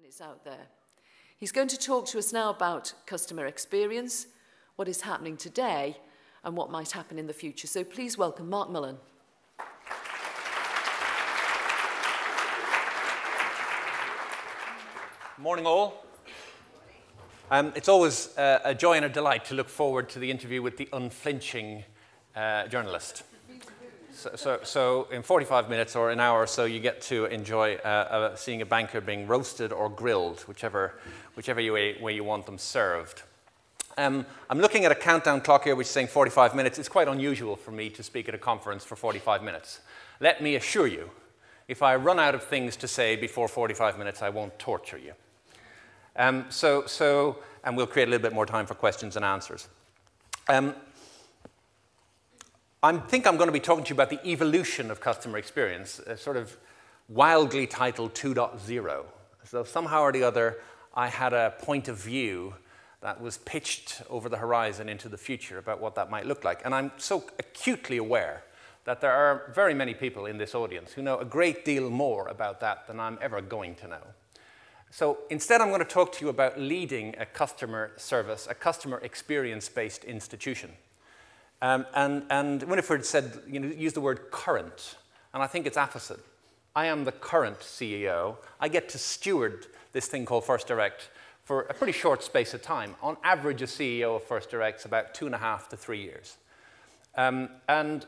is out there. He's going to talk to us now about customer experience, what is happening today, and what might happen in the future. So please welcome Mark Mullen. Morning all. It's always a joy and a delight to look forward to the interview with the unflinching journalist. So in 45 minutes or an hour or so, you get to enjoy seeing a banker being roasted or grilled, whichever way you want them served. I'm looking at a countdown clock here which is saying 45 minutes. It's quite unusual for me to speak at a conference for 45 minutes. Let me assure you, if I run out of things to say before 45 minutes, I won't torture you. And we'll create a little bit more time for questions and answers. I think I'm going to be talking to you about the evolution of customer experience, sort of wildly titled 2.0. So somehow or the other, I had a point of view that was pitched over the horizon into the future about what that might look like. And I'm so acutely aware that there are very many people in this audience who know a great deal more about that than I'm ever going to know. So instead, I'm going to talk to you about leading a customer service, a customer experience-based institution. And Winifred said, use the word current, and I think it's opposite. I am the current CEO. I get to steward this thing called First Direct for a pretty short space of time. On average, a CEO of First Direct is about 2.5 to 3 years. And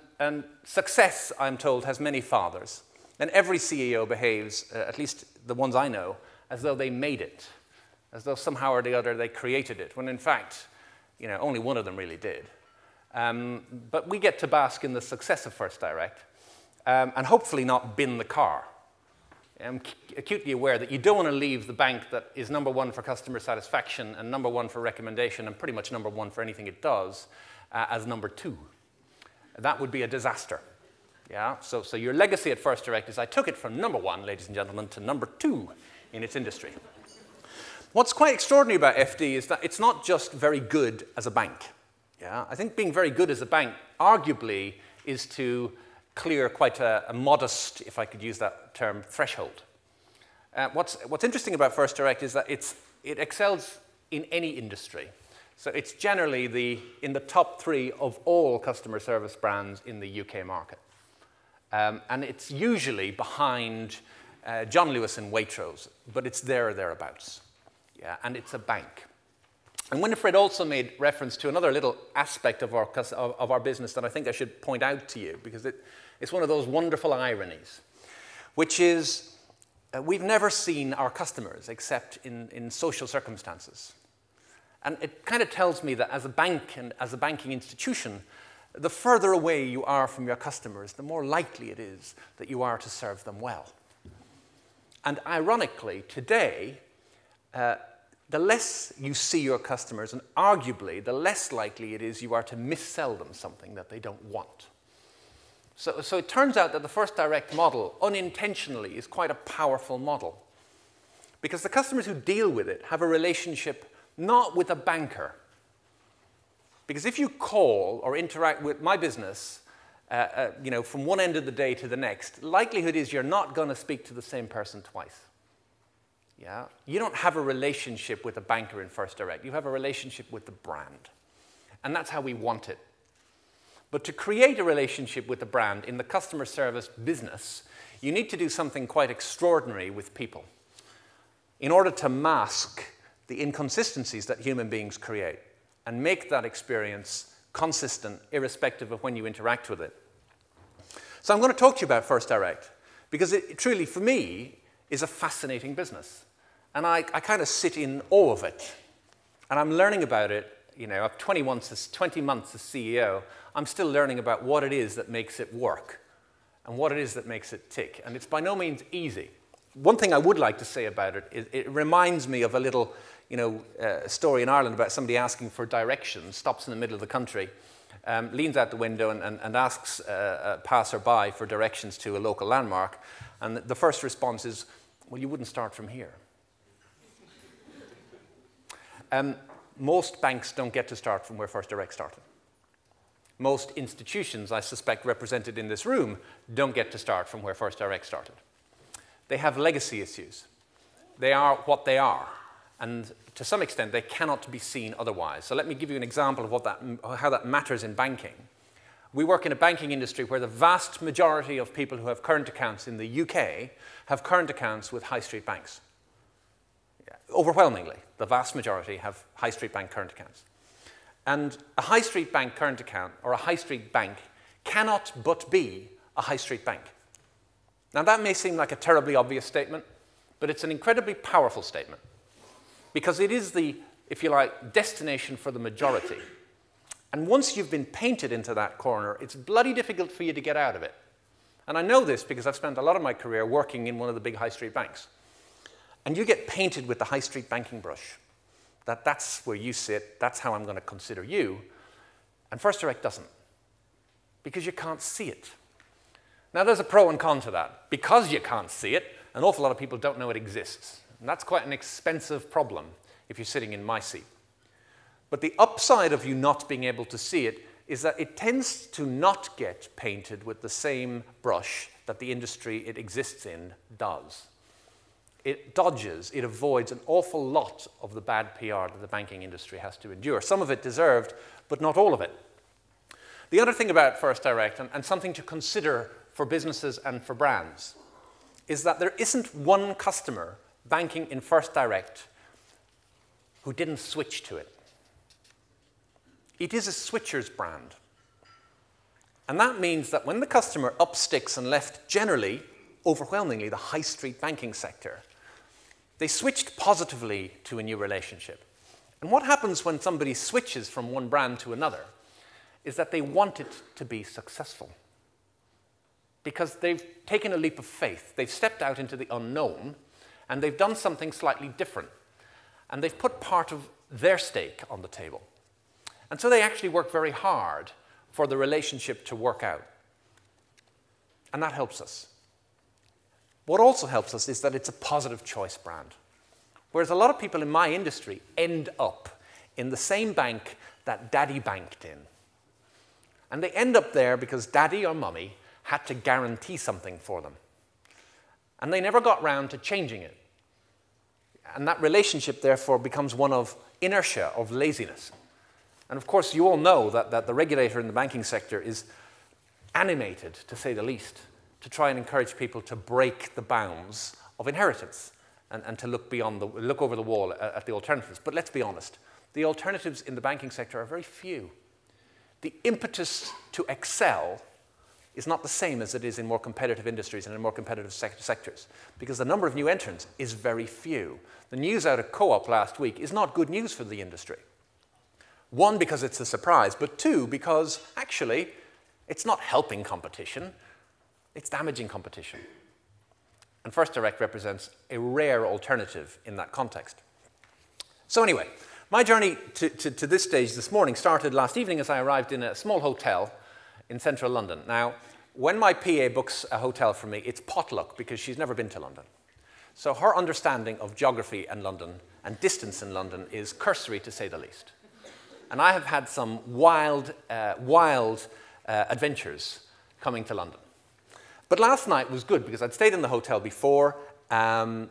success, I'm told, has many fathers. And every CEO behaves, at least the ones I know, as though they made it, as though somehow or the other they created it, when in fact, only one of them really did. But we get to bask in the success of First Direct and hopefully not bin the car. I'm acutely aware that you don't want to leave the bank that is #1 for customer satisfaction and #1 for recommendation and pretty much #1 for anything it does as #2. That would be a disaster. Yeah? So your legacy at First Direct is I took it from #1, ladies and gentlemen, to #2 in its industry. What's quite extraordinary about FD is that it's not just very good as a bank. Yeah, I think being very good as a bank, arguably, is to clear quite a modest, if I could use that term, threshold. What's interesting about First Direct is that it excels in any industry. So it's generally in the top 3 of all customer service brands in the UK market. And it's usually behind John Lewis and Waitrose, but it's there or thereabouts. Yeah, and it's a bank. And Winifred also made reference to another little aspect of our business that I think I should point out to you, because it's one of those wonderful ironies, which is we've never seen our customers except in social circumstances. And it kind of tells me that as a bank and as a banking institution, the further away you are from your customers, the more likely it is that you are to serve them well. And ironically, today, the less you see your customers, and arguably, the less likely it is you are to missell them something that they don't want. So it turns out that the First Direct model, unintentionally, is quite a powerful model. Because the customers who deal with it have a relationship not with a banker. Because if you call or interact with my business, from one end of the day to the next, likelihood is you're not going to speak to the same person twice. Yeah? You don't have a relationship with a banker in First Direct. You have a relationship with the brand. And that's how we want it. But to create a relationship with the brand in the customer service business, you need to do something quite extraordinary with people in order to mask the inconsistencies that human beings create and make that experience consistent, irrespective of when you interact with it. So I'm going to talk to you about First Direct, because it truly, for me, is a fascinating business. And I kind of sit in awe of it. And I'm learning about it. I've 20 months as CEO. I'm still learning about what it is that makes it work and what it is that makes it tick. And it's by no means easy. One thing I would like to say about it is it reminds me of a little story in Ireland about somebody asking for directions, stops in the middle of the country, leans out the window and asks a passerby for directions to a local landmark. And the first response is, well, you wouldn't start from here. Most banks don't get to start from where First Direct started. Most institutions, I suspect represented in this room, don't get to start from where First Direct started. They have legacy issues. They are what they are. And to some extent, they cannot be seen otherwise. So let me give you an example of how that matters in banking. We work in a banking industry where the vast majority of people who have current accounts in the UK have current accounts with high street banks. Yeah, overwhelmingly, the vast majority have high street bank current accounts. And a high street bank current account or a high street bank cannot but be a high street bank. Now that may seem like a terribly obvious statement, but it's an incredibly powerful statement because it is the, if you like, destination for the majority. And once you've been painted into that corner, it's bloody difficult for you to get out of it. And I know this because I've spent a lot of my career working in one of the big high street banks. And you get painted with the high street banking brush. That's where you sit, that's how I'm going to consider you. And First Direct doesn't, because you can't see it. Now there's a pro and con to that. Because you can't see it, an awful lot of people don't know it exists. And that's quite an expensive problem if you're sitting in my seat. But the upside of you not being able to see it is that it tends to not get painted with the same brush that the industry it exists in does. It dodges, it avoids an awful lot of the bad PR that the banking industry has to endure. Some of it deserved, but not all of it. The other thing about First Direct, and something to consider for businesses and for brands, is that there isn't one customer banking in First Direct who didn't switch to it. It is a switcher's brand. And that means that when the customer up sticks and left generally, overwhelmingly, the high street banking sector, they switched positively to a new relationship. And what happens when somebody switches from one brand to another is that they want it to be successful. Because they've taken a leap of faith. They've stepped out into the unknown, and they've done something slightly different. And they've put part of their stake on the table. And so they actually work very hard for the relationship to work out. And that helps us. What also helps us is that it's a positive choice brand. Whereas a lot of people in my industry end up in the same bank that daddy banked in. And they end up there because daddy or mummy had to guarantee something for them. And they never got round to changing it. And that relationship, therefore, becomes one of inertia, of laziness. And of course, you all know that the regulator in the banking sector is animated, to say the least, to try and encourage people to break the bounds of inheritance and to look over the wall at the alternatives. But let's be honest, the alternatives in the banking sector are very few. The impetus to excel is not the same as it is in more competitive industries and in more competitive sectors, because the number of new entrants is very few. The news out of Co-op last week is not good news for the industry. One, because it's a surprise, but two, because actually it's not helping competition, it's damaging competition. And First Direct represents a rare alternative in that context. So anyway, my journey to this stage this morning started last evening as I arrived in a small hotel in central London. Now, when my PA books a hotel for me, it's potluck because she's never been to London. So her understanding of geography and London and distance in London is cursory, to say the least. And I have had some wild adventures coming to London. But last night was good because I'd stayed in the hotel before, and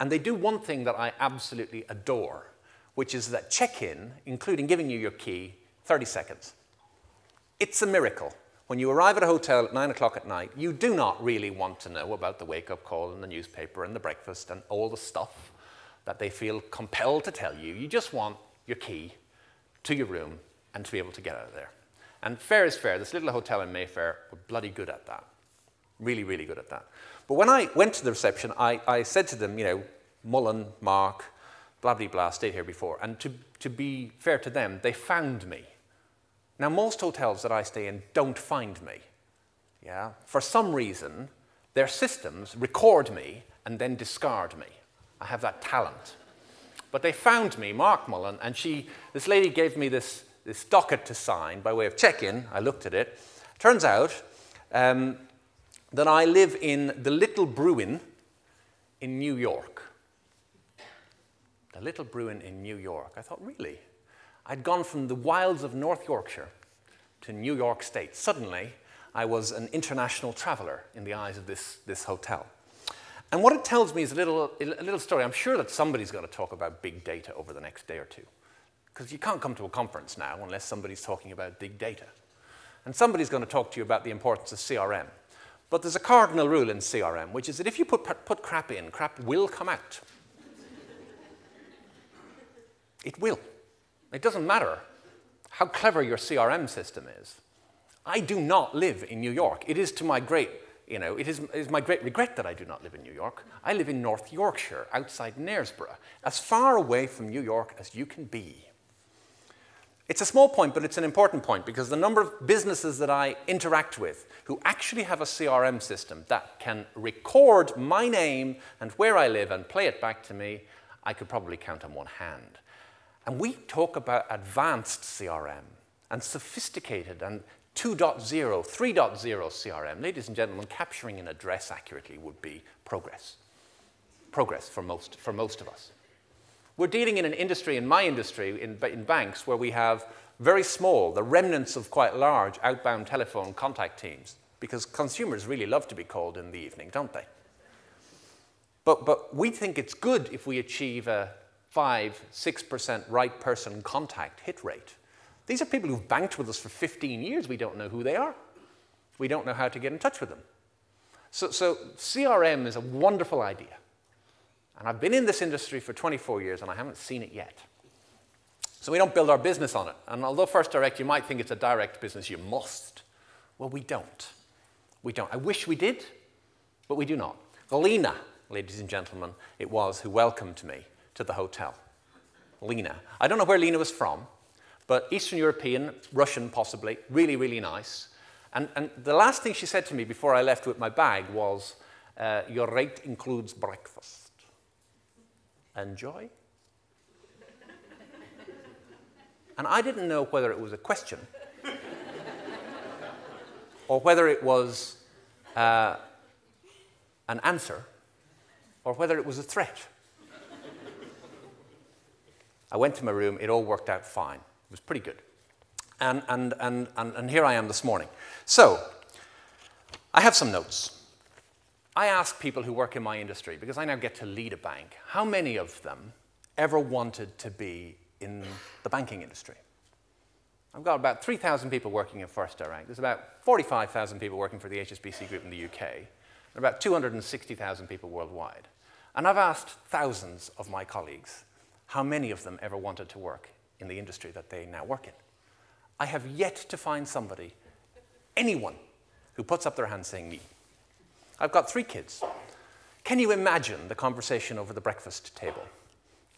they do one thing that I absolutely adore, which is that check-in, including giving you your key, 30 seconds. It's a miracle. When you arrive at a hotel at 9 o'clock at night, you do not really want to know about the wake-up call and the newspaper and the breakfast and all the stuff that they feel compelled to tell you. You just want your key to your room and to be able to get out of there. And fair is fair. This little hotel in Mayfair were bloody good at that. Really, really good at that. But when I went to the reception, I said to them, you know, Mullen, Mark, blah, blah, blah, stayed here before. And to be fair to them, they found me. Now, most hotels that I stay in don't find me. Yeah? For some reason, their systems record me and then discard me. I have that talent. But they found me, Mark Mullen, and this lady gave me this docket to sign by way of check-in. I looked at it. Turns out that I live in the Little Bruin in New York. The Little Bruin in New York. I thought, really? I'd gone from the wilds of North Yorkshire to New York State. Suddenly, I was an international traveler in the eyes of this hotel. And what it tells me is a little story. I'm sure that somebody's going to talk about big data over the next day or two, because you can't come to a conference now unless somebody's talking about big data. And somebody's going to talk to you about the importance of CRM. But there's a cardinal rule in CRM, which is that if you put crap in, crap will come out. It will. It doesn't matter how clever your CRM system is. I do not live in New York. It is to my great, it is my great regret that I do not live in New York. I live in North Yorkshire, outside Knaresborough, as far away from New York as you can be. It's a small point, but it's an important point, because the number of businesses that I interact with who actually have a CRM system that can record my name and where I live and play it back to me, I could probably count on one hand. And we talk about advanced CRM and sophisticated and 2.0, 3.0 CRM. Ladies and gentlemen, capturing an address accurately would be progress. Progress for most of us. We're dealing in an industry, in my industry, in banks, where we have very small, the remnants of quite large outbound telephone contact teams, because consumers really love to be called in the evening, don't they? But we think it's good if we achieve a 5–6% right person contact hit rate. These are people who've banked with us for 15 years. We don't know who they are. We don't know how to get in touch with them. So CRM is a wonderful idea. And I've been in this industry for 24 years, and I haven't seen it yet. So we don't build our business on it. And although First Direct, you might think it's a direct business, you must. Well, we don't. We don't. I wish we did, but we do not. Lena, ladies and gentlemen, it was who welcomed me to the hotel. Lena. I don't know where Lena was from, but Eastern European, Russian possibly, really, really nice. And the last thing she said to me before I left with my bag was, your rate includes breakfast. Enjoy? And I didn't know whether it was a question or whether it was an answer or whether it was a threat. I went to my room. It all worked out fine. It was pretty good. And here I am this morning. So I have some notes. I ask people who work in my industry, because I now get to lead a bank, how many of them ever wanted to be in the banking industry? I've got about 3,000 people working in First Direct. There's about 45,000 people working for the HSBC Group in the UK, and about 260,000 people worldwide. And I've asked thousands of my colleagues how many of them ever wanted to work in the industry that they now work in. I have yet to find somebody, anyone, who puts up their hand saying me. I've got 3 kids. Can you imagine the conversation over the breakfast table?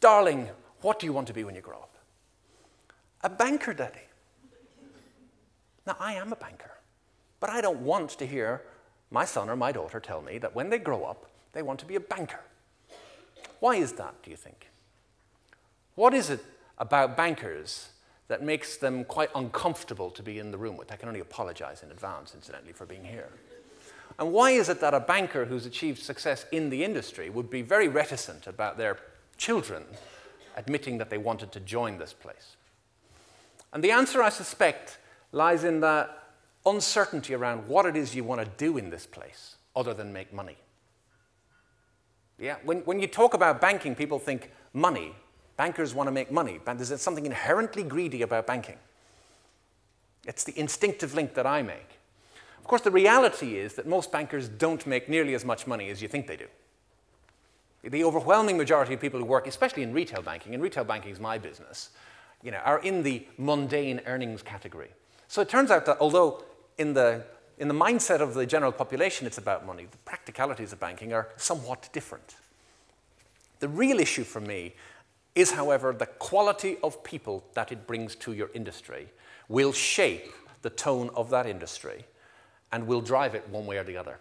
Darling, what do you want to be when you grow up? A banker, Daddy. Now, I am a banker, but I don't want to hear my son or my daughter tell me that when they grow up, they want to be a banker. Why is that, do you think? What is it about bankers that makes them quite uncomfortable to be in the room with? I can only apologize in advance, incidentally, for being here. And why is it that a banker who's achieved success in the industry would be very reticent about their children admitting that they wanted to join this place? And the answer, I suspect, lies in the uncertainty around what it is you want to do in this place, other than make money. Yeah, when you talk about banking, people think money. Bankers want to make money. There's something inherently greedy about banking. It's the instinctive link that I make. Of course, the reality is that most bankers don't make nearly as much money as you think they do. The overwhelming majority of people who work, especially in retail banking, and retail banking is my business, are in the mundane earnings category. So it turns out that although in the mindset of the general population it's about money, the practicalities of banking are somewhat different. The real issue for me is, however, the quality of people that it brings to your industry will shape the tone of that industry and will drive it one way or the other.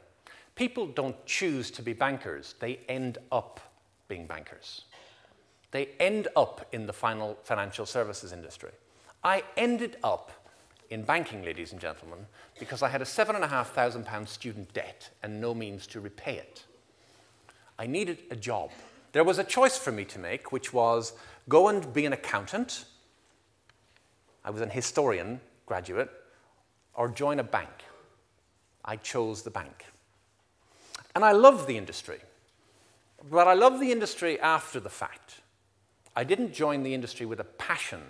People don't choose to be bankers. They end up being bankers. They end up in the financial services industry. I ended up in banking, ladies and gentlemen, because I had a £7,500 student debt and no means to repay it. I needed a job. There was a choice for me to make, which was go and be an accountant. I was an historian graduate, or join a bank. I chose the bank. And I love the industry. But I love the industry after the fact. I didn't join the industry with a passion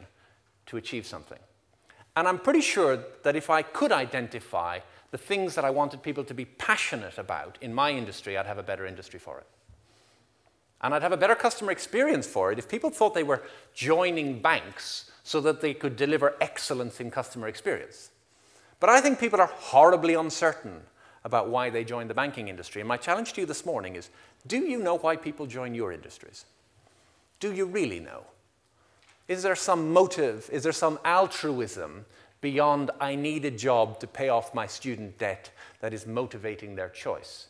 to achieve something. And I'm pretty sure that if I could identify the things that I wanted people to be passionate about in my industry, I'd have a better industry for it. And I'd have a better customer experience for it if people thought they were joining banks so that they could deliver excellence in customer experience. But I think people are horribly uncertain about why they join the banking industry. And my challenge to you this morning is, do you know why people join your industries? Do you really know? Is there some motive? Is there some altruism beyond I need a job to pay off my student debt that is motivating their choice?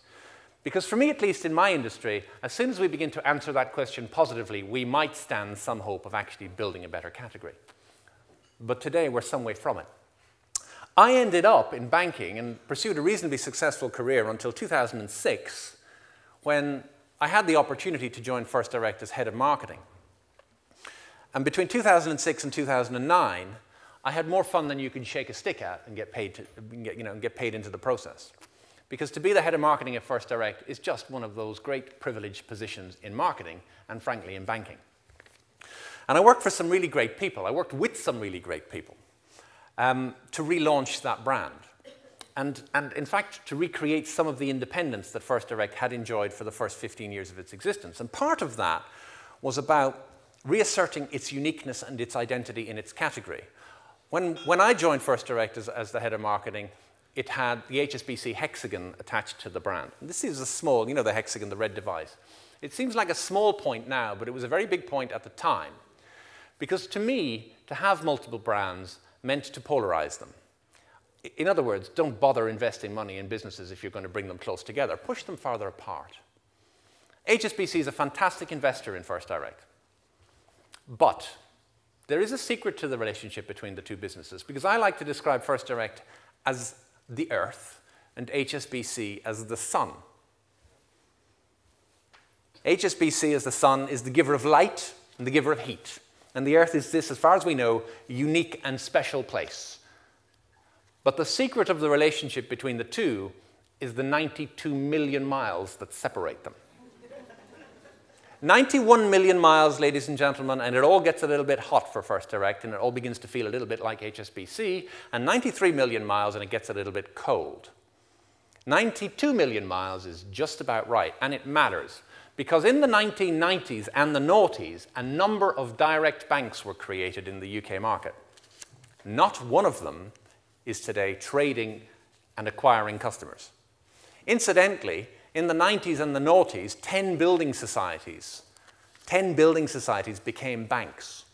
Because for me, at least in my industry, as soon as we begin to answer that question positively, we might stand some hope of actually building a better category. But today, we're some way from it. I ended up in banking and pursued a reasonably successful career until 2006, when I had the opportunity to join First Direct as head of marketing. And between 2006 and 2009, I had more fun than you can shake a stick at and get paid into the process. Because to be the head of marketing at First Direct is just one of those great privileged positions in marketing and, frankly, in banking. And I worked for some really great people. I worked with some really great people to relaunch that brand. And in fact, to recreate some of the independence that First Direct had enjoyed for the first 15 years of its existence. And part of that was about reasserting its uniqueness and its identity in its category. When I joined First Direct as the head of marketing, it had the HSBC hexagon attached to the brand. And this is a small, the hexagon, the red device. It seems like a small point now, but it was a very big point at the time. Because to me, to have multiple brands meant to polarize them. In other words, don't bother investing money in businesses if you're going to bring them close together. Push them farther apart. HSBC is a fantastic investor in First Direct. But there is a secret to the relationship between the two businesses, because I like to describe First Direct as the earth and HSBC as the sun. HSBC as the sun is the giver of light and the giver of heat. And the earth is this, as far as we know, unique and special place. But the secret of the relationship between the two is the 92 million miles that separate them. 91 million miles, ladies and gentlemen, and it all gets a little bit hot for First Direct, and it all begins to feel a little bit like HSBC, and 93 million miles, and it gets a little bit cold. 92 million miles is just about right, and it matters, because in the 1990s and the noughties, a number of direct banks were created in the UK market. Not one of them is today trading and acquiring customers. Incidentally, in the 90s and the noughties, 10 building societies became banks.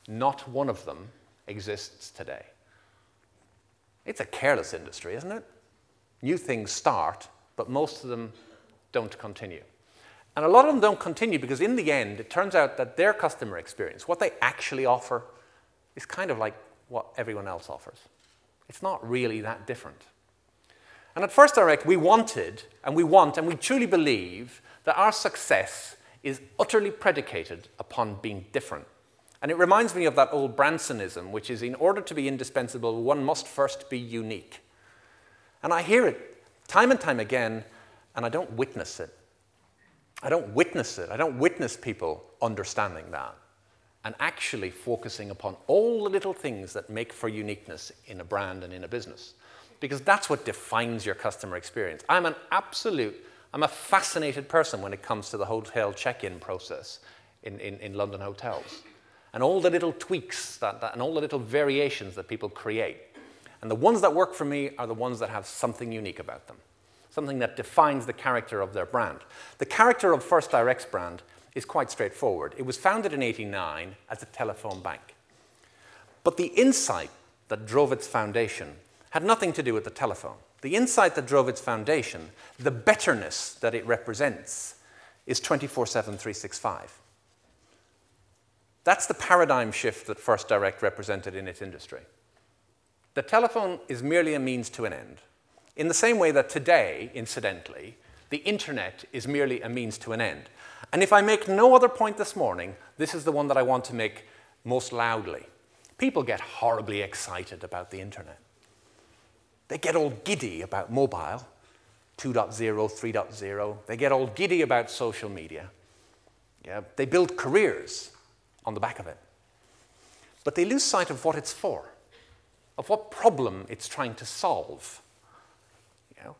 Not one of them exists today. It's a careless industry, isn't it? New things start, but most of them don't continue. And a lot of them don't continue because in the end, it turns out that their customer experience, what they actually offer, is kind of like what everyone else offers. It's not really that different. And at First Direct, we wanted, and we want, and we truly believe that our success is utterly predicated upon being different. And it reminds me of that old Bransonism, which is in order to be indispensable, one must first be unique. And I hear it time and time again, and I don't witness it. I don't witness it. I don't witness people understanding that and actually focusing upon all the little things that make for uniqueness in a brand and in a business. Because that's what defines your customer experience. I'm a fascinated person when it comes to the hotel check-in process in London hotels. And all the little tweaks and all the little variations that people create. And the ones that work for me are the ones that have something unique about them. Something that defines the character of their brand. The character of First Direct's brand is quite straightforward. It was founded in '89 as a telephone bank. But the insight that drove its foundation had nothing to do with the telephone. The insight that drove its foundation, the betterness that it represents, is 24/7, 365. That's the paradigm shift that First Direct represented in its industry. The telephone is merely a means to an end. In the same way that today, incidentally, the internet is merely a means to an end. And if I make no other point this morning, this is the one that I want to make most loudly. People get horribly excited about the internet. They get all giddy about mobile. 2.0, 3.0. They get all giddy about social media. Yeah, they build careers on the back of it. But they lose sight of what it's for, of what problem it's trying to solve. You know,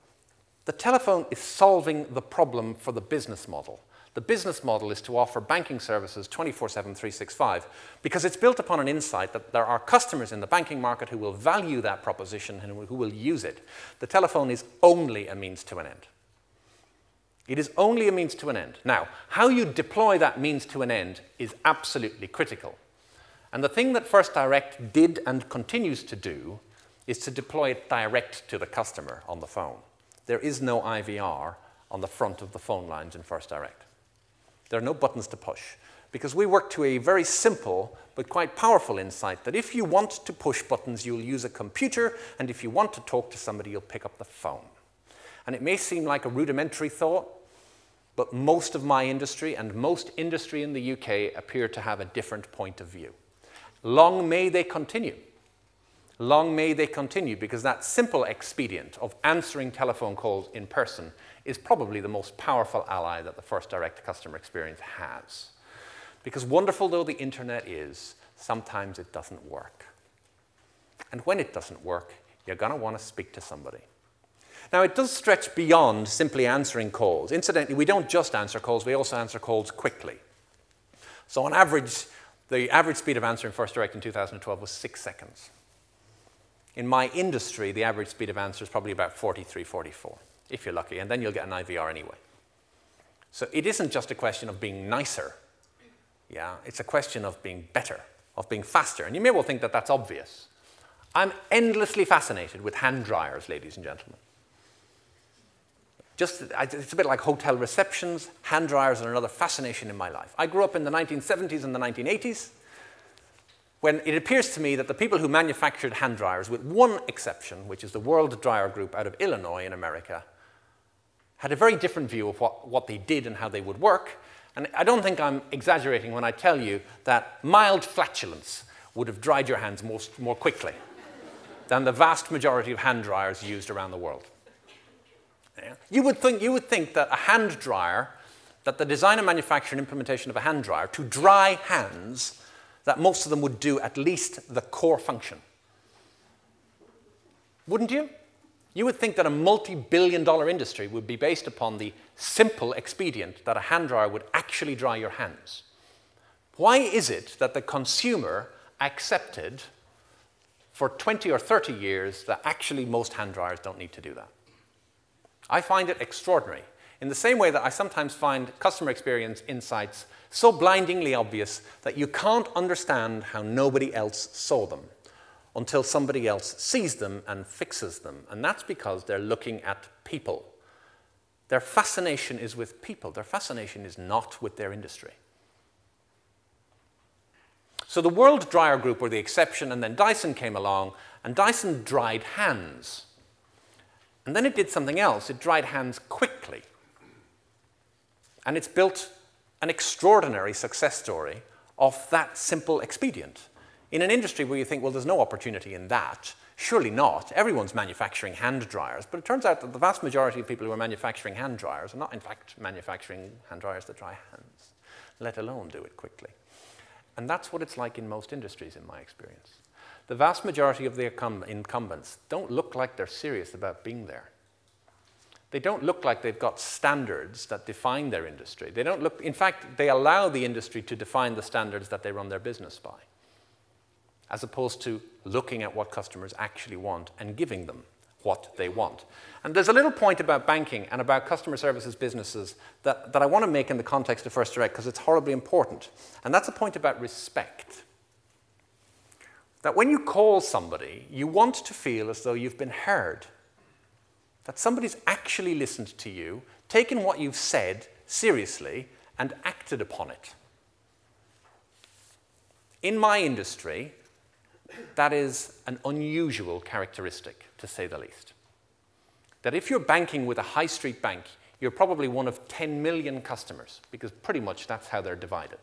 the telephone is solving the problem for the business model. The business model is to offer banking services 24/7, 365, because it's built upon an insight that there are customers in the banking market who will value that proposition and who will use it. The telephone is only a means to an end. It is only a means to an end. Now, how you deploy that means to an end is absolutely critical. And the thing that First Direct did and continues to do is to deploy it direct to the customer on the phone. There is no IVR on the front of the phone lines in First Direct. There are no buttons to push, because we work to a very simple but quite powerful insight that if you want to push buttons, you'll use a computer, and if you want to talk to somebody, you'll pick up the phone. And it may seem like a rudimentary thought, but most of my industry and most industry in the UK appear to have a different point of view. Long may they continue. Long may they continue, because that simple expedient of answering telephone calls in person is probably the most powerful ally that the First Direct customer experience has. Because wonderful though the internet is, sometimes it doesn't work. And when it doesn't work, you're going to want to speak to somebody. Now, it does stretch beyond simply answering calls. Incidentally, we don't just answer calls, we also answer calls quickly. So on average, the average speed of answering First Direct in 2012 was 6 seconds. In my industry, the average speed of answer is probably about 43, 44, if you're lucky, and then you'll get an IVR anyway. So it isn't just a question of being nicer. Yeah, it's a question of being better, of being faster. And you may well think that that's obvious. I'm endlessly fascinated with hand dryers, ladies and gentlemen. It's a bit like hotel receptions. Hand dryers are another fascination in my life. I grew up in the 1970s and the 1980s, when it appears to me that the people who manufactured hand dryers, with one exception, which is the World Dryer Group out of Illinois in America, had a very different view of what they did and how they would work. And I don't think I'm exaggerating when I tell you that mild flatulence would have dried your hands more quickly than the vast majority of hand dryers used around the world. Yeah. You would think that a hand dryer, that the design and manufacture and implementation of a hand dryer to dry hands, that most of them would do at least the core function. Wouldn't you? You would think that a multi-billion-dollar industry would be based upon the simple expedient that a hand dryer would actually dry your hands. Why is it that the consumer accepted for 20 or 30 years that actually most hand dryers don't need to do that? I find it extraordinary. In the same way that I sometimes find customer experience insights so blindingly obvious that you can't understand how nobody else saw them until somebody else sees them and fixes them. And that's because they're looking at people. Their fascination is with people. Their fascination is not with their industry. So the World Dryer Group were the exception, and then Dyson came along, and Dyson dried hands. And then it did something else. It dried hands quickly. And it's built an extraordinary success story of that simple expedient. In an industry where you think, well, there's no opportunity in that, surely not. Everyone's manufacturing hand dryers, but it turns out that the vast majority of people who are manufacturing hand dryers are not, in fact, manufacturing hand dryers that dry hands, let alone do it quickly. And that's what it's like in most industries, in my experience. The vast majority of the incumbents don't look like they're serious about being there. They don't look like they've got standards that define their industry. They don't look, in fact, they allow the industry to define the standards that they run their business by, as opposed to looking at what customers actually want and giving them what they want. And there's a little point about banking and about customer services businesses that I want to make in the context of First Direct, because it's horribly important. And that's a point about respect. That when you call somebody, you want to feel as though you've been heard. That somebody's actually listened to you, taken what you've said seriously, and acted upon it. In my industry, that is an unusual characteristic, to say the least. That if you're banking with a high street bank, you're probably one of 10 million customers, because pretty much that's how they're divided.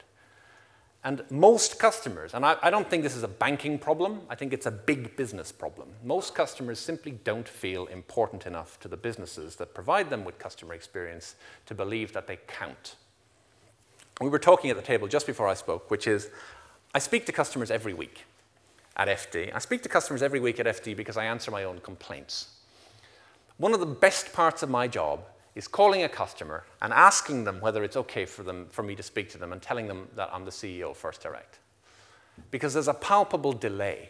And most customers, and I don't think this is a banking problem, I think it's a big business problem. Most customers simply don't feel important enough to the businesses that provide them with customer experience to believe that they count. We were talking at the table just before I spoke, which is, I speak to customers every week at FD. I speak to customers every week at FD because I answer my own complaints. One of the best parts of my job is calling a customer and asking them whether it's okay for me to speak to them and telling them that I'm the CEO of First Direct. Because there's a palpable delay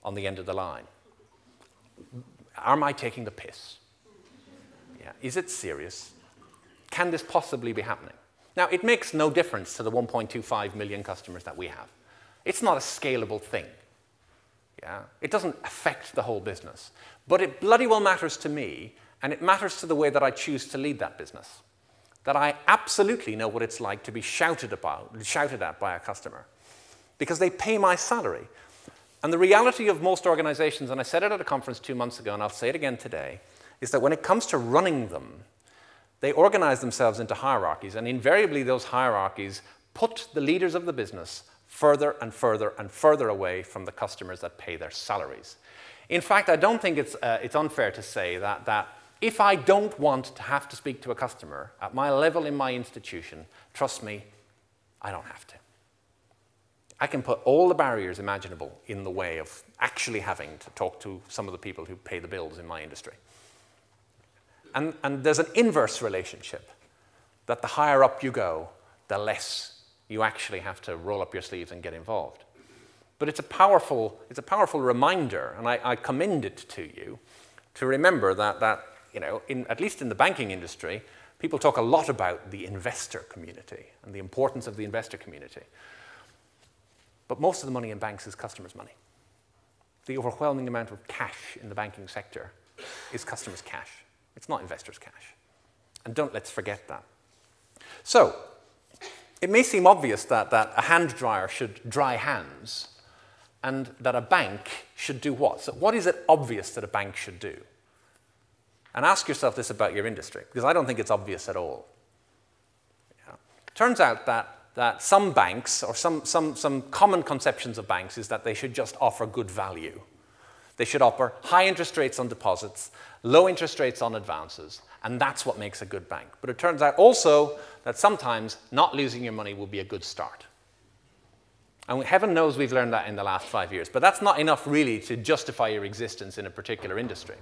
on the end of the line. Am I taking the piss? Yeah. Is it serious? Can this possibly be happening? Now, it makes no difference to the 1.25 million customers that we have. It's not a scalable thing. Yeah? It doesn't affect the whole business. But it bloody well matters to me, and it matters to the way that I choose to lead that business. That I absolutely know what it's like to be shouted at by a customer. Because they pay my salary. And the reality of most organizations, and I said it at a conference 2 months ago, and I'll say it again today, is that when it comes to running them, they organize themselves into hierarchies, and invariably those hierarchies put the leaders of the business further and further and further away from the customers that pay their salaries. In fact, I don't think it's unfair to say that if I don't want to have to speak to a customer at my level in my institution, trust me, I don't have to. I can put all the barriers imaginable in the way of actually having to talk to some of the people who pay the bills in my industry. And there's an inverse relationship, that the higher up you go, the less you actually have to roll up your sleeves and get involved. But it's a powerful reminder, and I commend it to you, to remember that you know, at least in the banking industry, people talk a lot about the investor community and the importance of the investor community. But most of the money in banks is customers' money. The overwhelming amount of cash in the banking sector is customers' cash. It's not investors' cash. And let's forget that. So, it may seem obvious that a hand dryer should dry hands, and that a bank should do what? So what is it obvious that a bank should do? And ask yourself this about your industry, because I don't think it's obvious at all. Yeah. Turns out that some banks, or some common conceptions of banks, is that they should just offer good value. They should offer high interest rates on deposits, low interest rates on advances, and that's what makes a good bank. But it turns out also that sometimes not losing your money will be a good start. And heaven knows we've learned that in the last 5 years, but that's not enough really to justify your existence in a particular industry.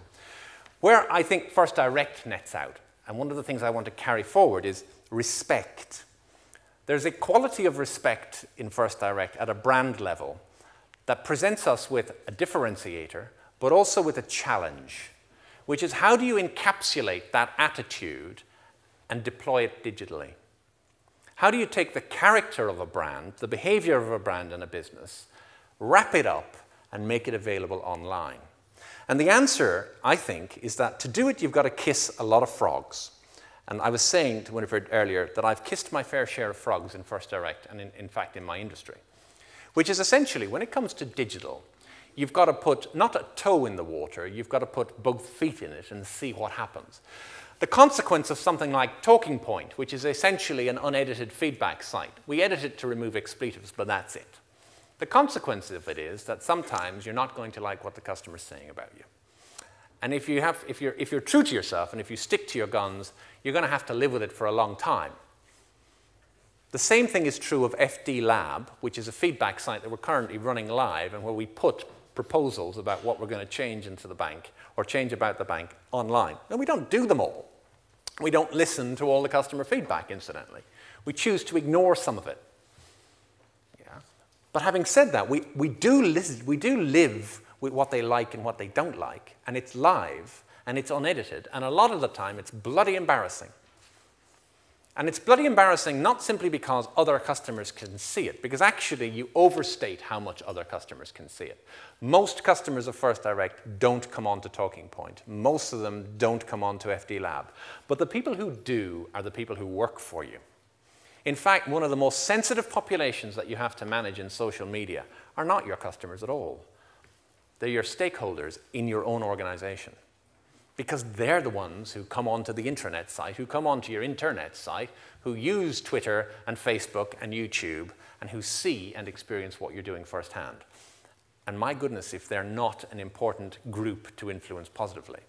Where I think First Direct nets out, and one of the things I want to carry forward, is respect. There's a quality of respect in First Direct at a brand level that presents us with a differentiator, but also with a challenge, which is how do you encapsulate that attitude and deploy it digitally? How do you take the character of a brand, the behavior of a brand in a business, wrap it up, and make it available online? And the answer, I think, is that to do it, you've got to kiss a lot of frogs. And I was saying to Winifred earlier that I've kissed my fair share of frogs in First Direct, and in fact in my industry. Which is essentially, when it comes to digital, you've got to put not a toe in the water, you've got to put both feet in it and see what happens. The consequence of something like Talking Point, which is essentially an unedited feedback site, we edit it to remove expletives, but that's it. The consequence of it is that sometimes you're not going to like what the customer's saying about you. And if you're true to yourself and if you stick to your guns, you're going to have to live with it for a long time. The same thing is true of FD Lab, which is a feedback site that we're currently running live and where we put proposals about what we're going to change into the bank or change about the bank online. And we don't do them all. We don't listen to all the customer feedback, incidentally. We choose to ignore some of it. Yeah. But having said that, we do live with what they like and what they don't like, and it's live and it's unedited, and a lot of the time it's bloody embarrassing. And it's bloody embarrassing not simply because other customers can see it, because actually you overstate how much other customers can see it. Most customers of First Direct don't come on to Talking Point. Most of them don't come on to FD Lab. But the people who do are the people who work for you. In fact, one of the most sensitive populations that you have to manage in social media are not your customers at all. They're your stakeholders in your own organization. because they're the ones who come onto the intranet site, who come onto your internet site, who use Twitter and Facebook and YouTube, and who see and experience what you're doing firsthand. And my goodness, if they're not an important group to influence positively.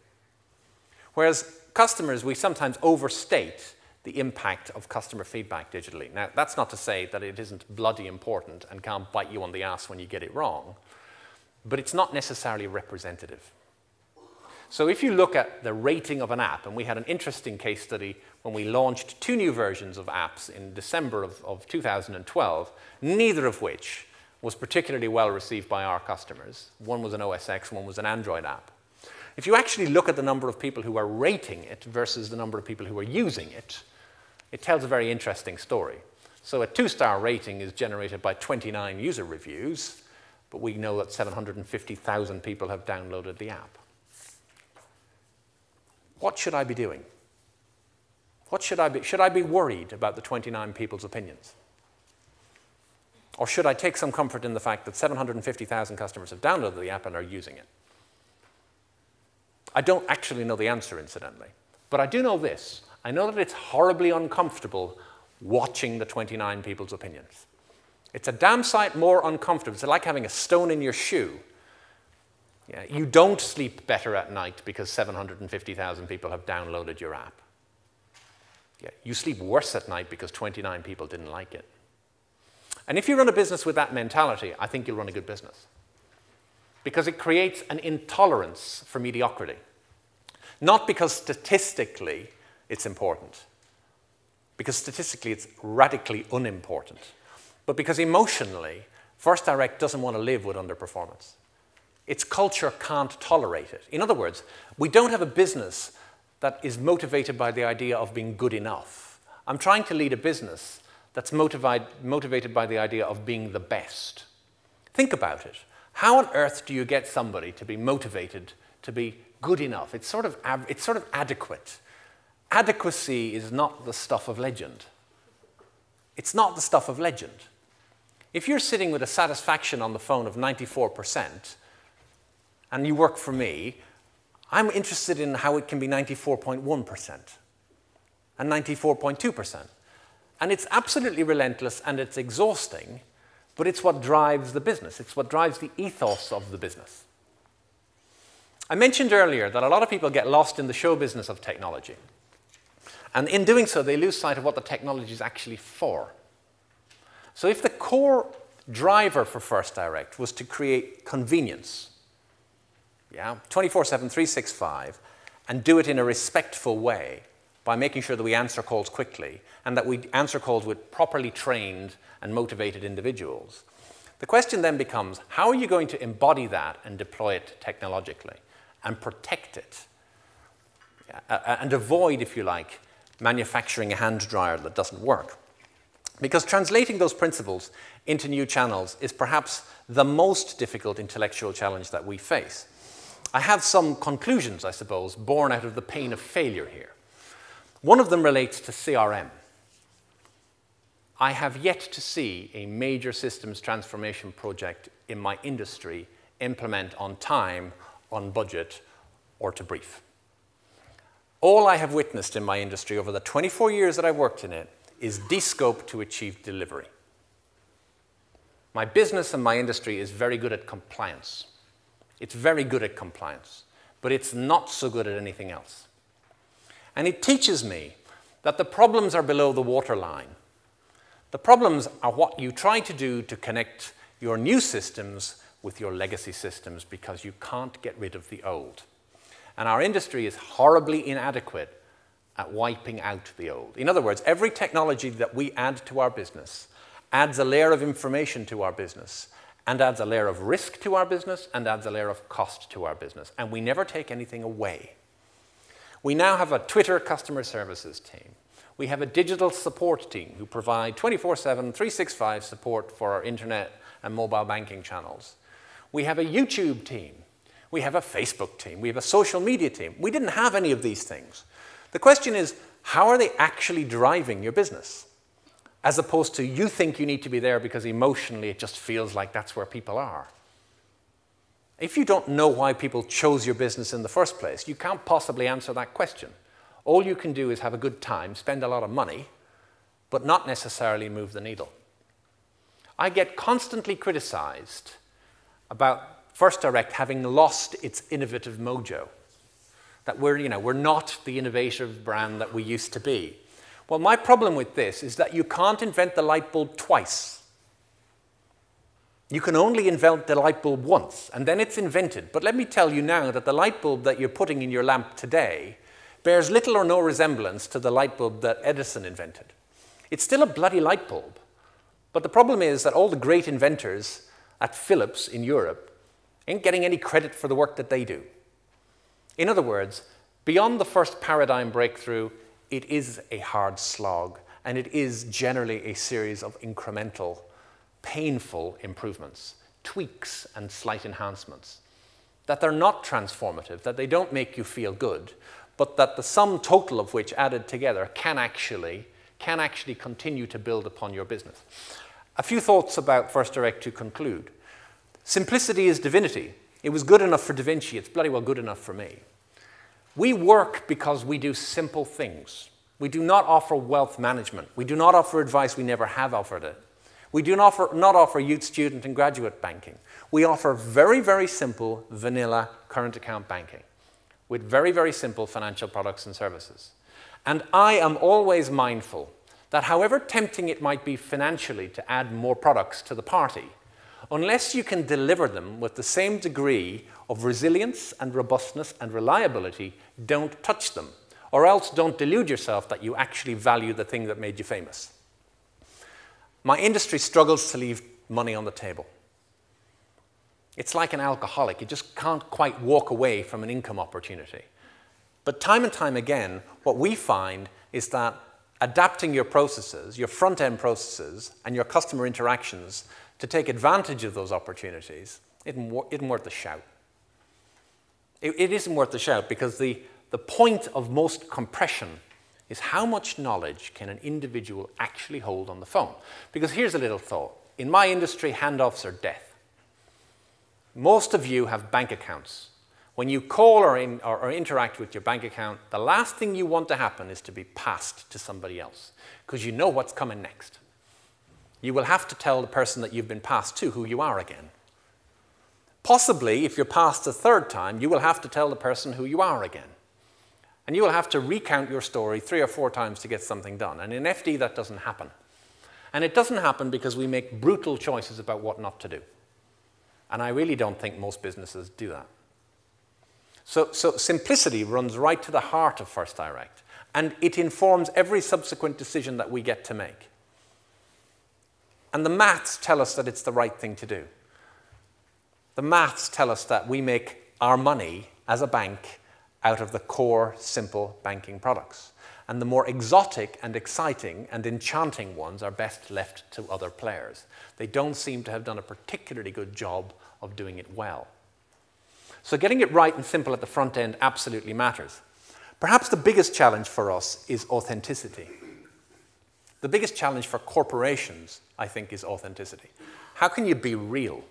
Whereas customers, we sometimes overstate the impact of customer feedback digitally. Now, that's not to say that it isn't bloody important and can't bite you on the ass when you get it wrong, but it's not necessarily representative. So if you look at the rating of an app, and we had an interesting case study when we launched 2 new versions of apps in December of 2012, neither of which was particularly well received by our customers. One was an OS X, one was an Android app. If you actually look at the number of people who are rating it versus the number of people who are using it, it tells a very interesting story. So a 2-star rating is generated by 29 user reviews, but we know that 750,000 people have downloaded the app. What should I be doing? Should I be worried about the 29 people's opinions? Or should I take some comfort in the fact that 750,000 customers have downloaded the app and are using it? I don't actually know the answer, incidentally. But I do know this. I know that it's horribly uncomfortable watching the 29 people's opinions. It's a damn sight more uncomfortable. It's like having a stone in your shoe. Yeah, you don't sleep better at night because 750,000 people have downloaded your app. Yeah, you sleep worse at night because 29 people didn't like it. And if you run a business with that mentality, I think you'll run a good business. Because it creates an intolerance for mediocrity. Not because statistically it's important, because statistically it's radically unimportant, but because emotionally, First Direct doesn't want to live with underperformance. Its culture can't tolerate it. In other words, we don't have a business that is motivated by the idea of being good enough. I'm trying to lead a business that's motivated by the idea of being the best. Think about it. How on earth do you get somebody to be motivated to be good enough? It's sort of adequate. Adequacy is not the stuff of legend. It's not the stuff of legend. If you're sitting with a satisfaction on the phone of 94%, and you work for me, I'm interested in how it can be 94.1% and 94.2%. And it's absolutely relentless and it's exhausting, but it's what drives the business. It's what drives the ethos of the business. I mentioned earlier that a lot of people get lost in the show business of technology. And in doing so, they lose sight of what the technology is actually for. So if the core driver for First Direct was to create convenience, 24/7, 365, and do it in a respectful way by making sure that we answer calls quickly and that we answer calls with properly trained and motivated individuals. The question then becomes, how are you going to embody that and deploy it technologically and protect it and avoid, if you like, manufacturing a hand dryer that doesn't work? Because translating those principles into new channels is perhaps the most difficult intellectual challenge that we face. I have some conclusions, I suppose, born out of the pain of failure here. One of them relates to CRM. I have yet to see a major systems transformation project in my industry implement on time, on budget, or to brief. All I have witnessed in my industry over the 24 years that I've worked in it is de-scope to achieve delivery. My business and my industry is very good at compliance. It's very good at compliance, but it's not so good at anything else. And it teaches me that the problems are below the waterline. The problems are what you try to do to connect your new systems with your legacy systems because you can't get rid of the old. And our industry is horribly inadequate at wiping out the old. In other words, every technology that we add to our business adds a layer of information to our business and adds a layer of risk to our business and adds a layer of cost to our business. And we never take anything away. We now have a Twitter customer services team. We have a digital support team who provide 24/7, 365 support for our internet and mobile banking channels. We have a YouTube team. We have a Facebook team. We have a social media team. We didn't have any of these things. The question is, how are they actually driving your business? As opposed to you think you need to be there because emotionally it just feels like that's where people are. If you don't know why people chose your business in the first place, you can't possibly answer that question. All you can do is have a good time, spend a lot of money, but not necessarily move the needle. I get constantly criticized about First Direct having lost its innovative mojo, that we're not the innovative brand that we used to be. Well, my problem with this is that you can't invent the light bulb twice. You can only invent the light bulb once, and then it's invented. But let me tell you now that the light bulb that you're putting in your lamp today bears little or no resemblance to the light bulb that Edison invented. It's still a bloody light bulb. But the problem is that all the great inventors at Philips in Europe ain't getting any credit for the work that they do. In other words, beyond the first paradigm breakthrough, it is a hard slog, and it is generally a series of incremental, painful improvements, tweaks and slight enhancements, that they're not transformative, that they don't make you feel good, but that the sum total of which added together can actually continue to build upon your business. A few thoughts about First Direct to conclude. Simplicity is divinity. It was good enough for Da Vinci. It's bloody well good enough for me. We work because we do simple things. We do not offer wealth management. We do not offer advice. We never have offered it. We do not offer youth, student, and graduate banking. We offer very, very simple, vanilla current account banking with very, very simple financial products and services. And I am always mindful that however tempting it might be financially to add more products to the party, unless you can deliver them with the same degree of resilience and robustness and reliability, don't touch them. Or else don't delude yourself that you actually value the thing that made you famous. My industry struggles to leave money on the table. It's like an alcoholic. You just can't quite walk away from an income opportunity. But time and time again, what we find is that adapting your processes, your front-end processes, and your customer interactions to take advantage of those opportunities isn't worth a shout. It isn't worth a shout because the point of most compression is how much knowledge can an individual actually hold on the phone. Because here's a little thought. In my industry, handoffs are death. Most of you have bank accounts. When you call or interact with your bank account, the last thing you want to happen is to be passed to somebody else, because you know what's coming next. You will have to tell the person that you've been passed to who you are again. Possibly, if you're passed a third time, you will have to tell the person who you are again. And you will have to recount your story 3 or 4 times to get something done. And in FD, that doesn't happen. And it doesn't happen because we make brutal choices about what not to do. And I really don't think most businesses do that. So simplicity runs right to the heart of First Direct, and it informs every subsequent decision that we get to make. And the maths tell us that it's the right thing to do. The maths tell us that we make our money as a bank out of the core, simple banking products. And the more exotic and exciting and enchanting ones are best left to other players. They don't seem to have done a particularly good job of doing it well. So getting it right and simple at the front end absolutely matters. Perhaps the biggest challenge for us is authenticity. The biggest challenge for corporations, I think, is authenticity. How can you be real?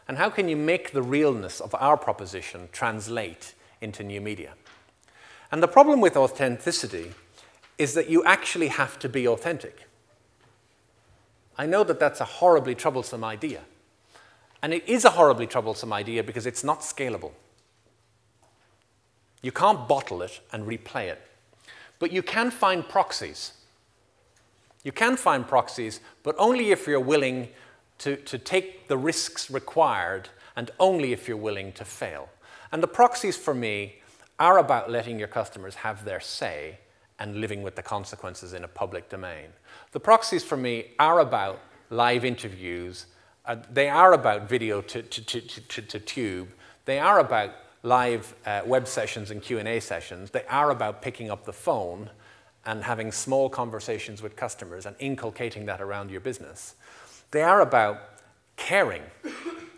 And how can you make the realness of our proposition translate into new media? And the problem with authenticity is that you actually have to be authentic. I know that that's a horribly troublesome idea. And it is a horribly troublesome idea because it's not scalable. You can't bottle it and replay it. But you can find proxies. You can find proxies, but only if you're willing to take the risks required and only if you're willing to fail. And the proxies for me are about letting your customers have their say and living with the consequences in a public domain. The proxies for me are about live interviews. They are about video to tube. They are about live web sessions and Q&A sessions. They are about picking up the phone and having small conversations with customers and inculcating that around your business. They are about caring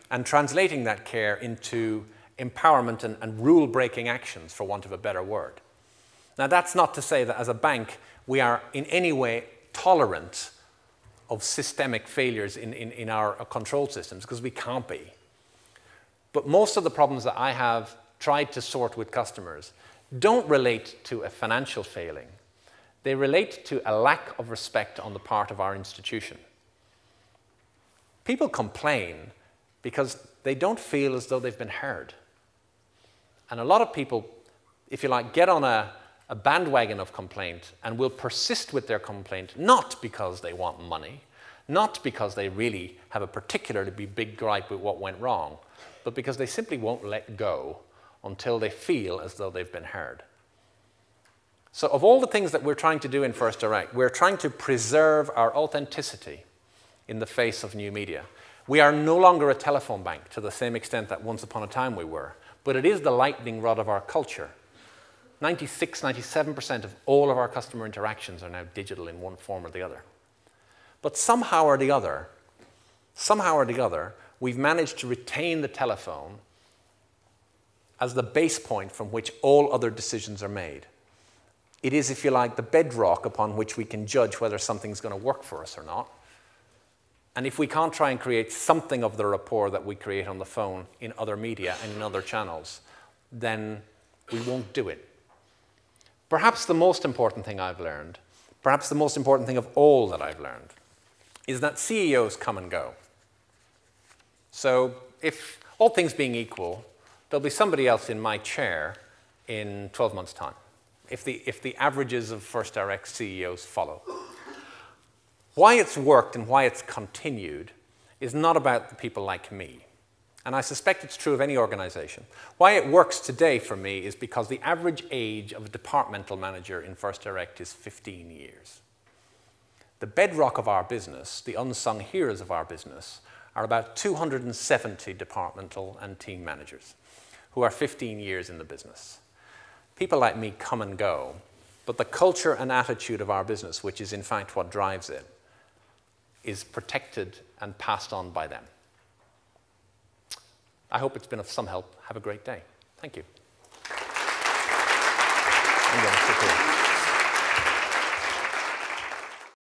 and translating that care into empowerment and rule-breaking actions, for want of a better word. Now, that's not to say that as a bank, we are in any way tolerant of systemic failures in our control systems, because we can't be. But most of the problems that I have tried to sort with customers don't relate to a financial failing. They relate to a lack of respect on the part of our institution. People complain because they don't feel as though they've been heard. And a lot of people, if you like, get on a bandwagon of complaint and will persist with their complaint, not because they want money, not because they really have a particularly big gripe with what went wrong, but because they simply won't let go until they feel as though they've been heard. So of all the things that we're trying to do in First Direct, we're trying to preserve our authenticity in the face of new media. We are no longer a telephone bank to the same extent that once upon a time we were, but it is the lightning rod of our culture. 96, 97% of all of our customer interactions are now digital in one form or the other. But somehow or the other, we've managed to retain the telephone as the base point from which all other decisions are made. It is, if you like, the bedrock upon which we can judge whether something's going to work for us or not. And if we can't try and create something of the rapport that we create on the phone in other media and in other channels, then we won't do it. Perhaps the most important thing I've learned, perhaps the most important thing of all that I've learned, is that CEOs come and go. So if all things being equal, there'll be somebody else in my chair in 12 months' time, if the averages of First Direct CEOs follow. Why it's worked and why it's continued is not about the people like me. And I suspect it's true of any organization. Why it works today for me is because the average age of a departmental manager in First Direct is 15 years. The bedrock of our business, the unsung heroes of our business, are about 270 departmental and team managers who are 15 years in the business. People like me come and go, but the culture and attitude of our business, which is in fact what drives it, is protected and passed on by them. I hope it's been of some help. Have a great day. Thank you.